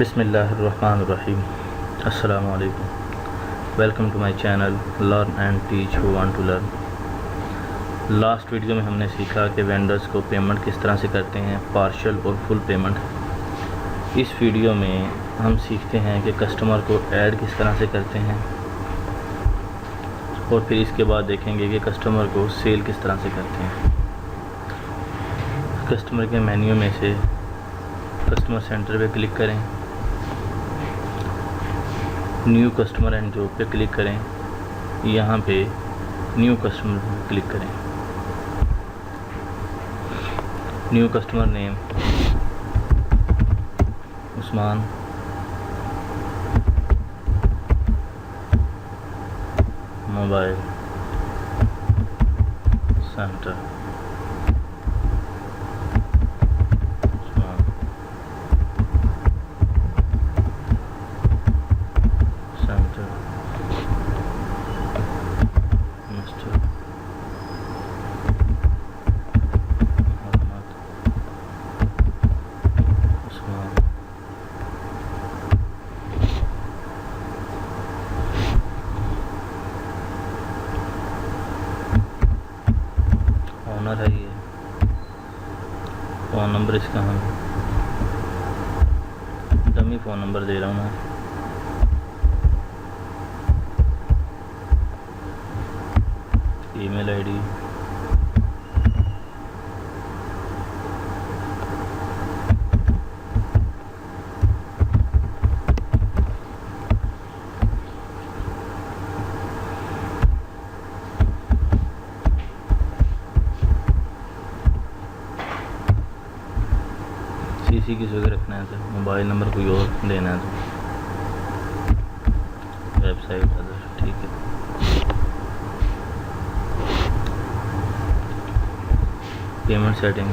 बिस्मिल्लाहिर्रहमानिर्रहीम। अस्सलामु अलैकुम। Welcome to my channel learn and teach who want to learn. Last video में हमने सीखा कि वेंडर्स को पेमेंट किस तरह से करते हैं, पार्शियल और फुल पेमेंट। इस वीडियो में हम सीखते हैं कि कस्टमर को ऐड किस तरह से करते हैं और फिर इसके बाद देखेंगे कि कस्टमर को सेल किस तरह से करते हैं। कस्टमर के मेन्यू में से कस्टमर सेंटर पे क्लिक करें, न्यू कस्टमर एंड जॉब पे क्लिक करें, यहाँ पे न्यू कस्टमर पे क्लिक करें। New customer name Usman, mobile center Usman center mister Mohammad Usman. Owner है ये, फ़ोन नंबर इसका हम डमी फ़ोन नंबर दे रहा हूँ मैं। ईमेल आईडी, सीसी किस वजह रखना है तो मोबाइल नंबर कोई और देना है तो वेबसाइट अदर, ठीक है। पेमेंट सेटिंग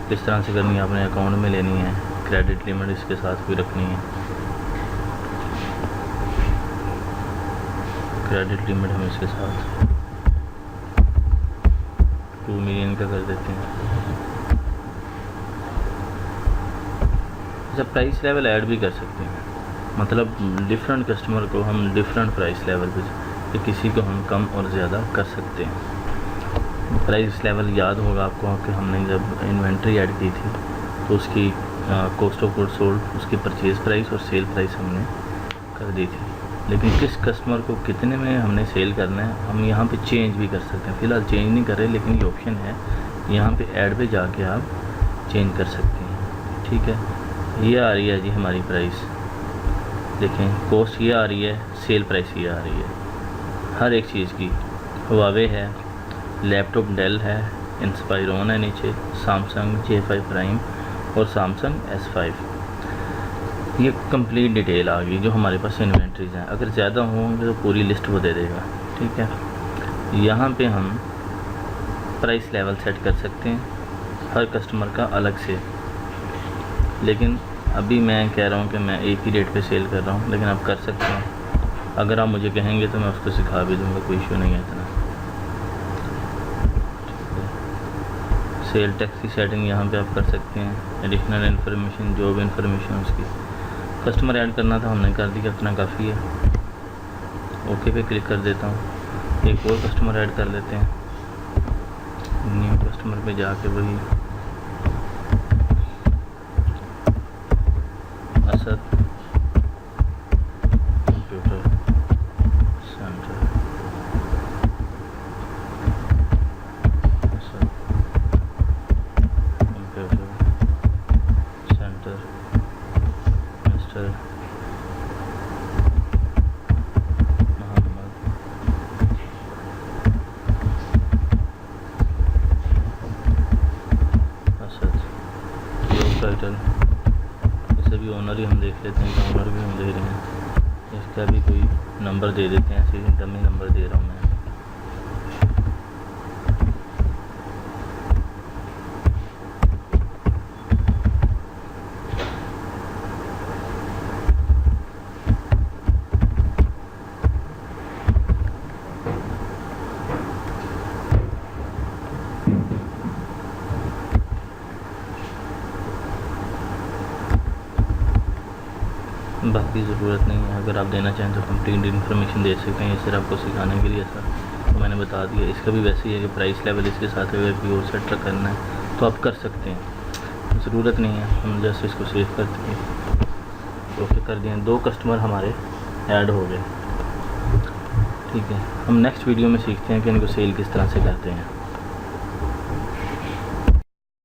किस तरह से करनी है, अपने अकाउंट में लेनी है, क्रेडिट लिमिट इसके साथ भी रखनी है। क्रेडिट लिमिट हम इसके साथ 2 मिलियन का कर देते हैं। अच्छा, प्राइस लेवल ऐड भी कर सकते हैं, मतलब डिफरेंट कस्टमर को हम डिफरेंट प्राइस लेवल पे किसी को हम कम और ज़्यादा कर सकते हैं। प्राइस लेवल याद होगा आपको कि हमने जब इन्वेंट्री ऐड की थी तो उसकी कॉस्ट ऑफ गुड्स सोल्ड, उसकी परचेज़ प्राइस और सेल प्राइस हमने कर दी थी। लेकिन किस कस्टमर को कितने में हमने सेल करना है हम यहाँ पे चेंज भी कर सकते हैं। फ़िलहाल चेंज नहीं कर रहे, लेकिन ये ऑप्शन है, यहाँ पे ऐड पे जाके आप चेंज कर सकते हैं, ठीक है। ये आ रही है जी हमारी प्राइस, देखें कॉस्ट ये आ रही है, सेल प्राइस ये आ रही है हर एक चीज़ की। हुआवे है, लैपटॉप डेल है, इंस्पायरॉन है नीचे, सैमसंग J5 प्राइम और सैमसंग S5। ये कंप्लीट डिटेल आ गई जो हमारे पास इन्वेंट्रीज हैं। अगर ज़्यादा होंगे तो पूरी लिस्ट वो दे देगा, ठीक है। यहाँ पे हम प्राइस लेवल सेट कर सकते हैं हर कस्टमर का अलग से, लेकिन अभी मैं कह रहा हूँ कि मैं एक ही रेट पे सेल कर रहा हूँ, लेकिन आप कर सकते हैं। अगर आप मुझे कहेंगे तो मैं उसको सिखा भी दूँगा, कोई इशू नहीं है इतना। सेल टैक्स की सेटिंग यहाँ पे आप कर सकते हैं। एडिशनल इन्फॉर्मेशन, जॉब इन्फॉर्मेशन उसकी कस्टमर ऐड करना था हमने कर दिया, इतना काफ़ी है। ओके पे क्लिक कर देता हूँ। एक और कस्टमर ऐड कर लेते हैं। न्यू कस्टमर पे जाके वही Asad computer center, Asad computer center mister Mohammad Asad. Job title इसे भी ओनर ही हम देख लेते हैं कि ओनर भी हम दे रहे हैं। इसका भी कोई नंबर दे देते हैं, ऐसे डमी नंबर दे रहा हूँ मैं। बाकी ज़रूरत नहीं है, अगर आप देना चाहें तो कंप्लीट इन्फॉर्मेशन दे सकते हैं, ये सिर्फ आपको सिखाने के लिए था तो मैंने बता दिया। इसका भी वैसे ही है कि प्राइस लेवल इसके साथ अगर व्यू सेट करना है तो आप कर सकते हैं, ज़रूरत नहीं है। हम जस्ट इसको सेव कर दिए, ओके कर दिए, 2 कस्टमर हमारे ऐड हो गए। ठीक है, हम नेक्स्ट वीडियो में सीखते हैं कि इनको सेल किस तरह से करते हैं।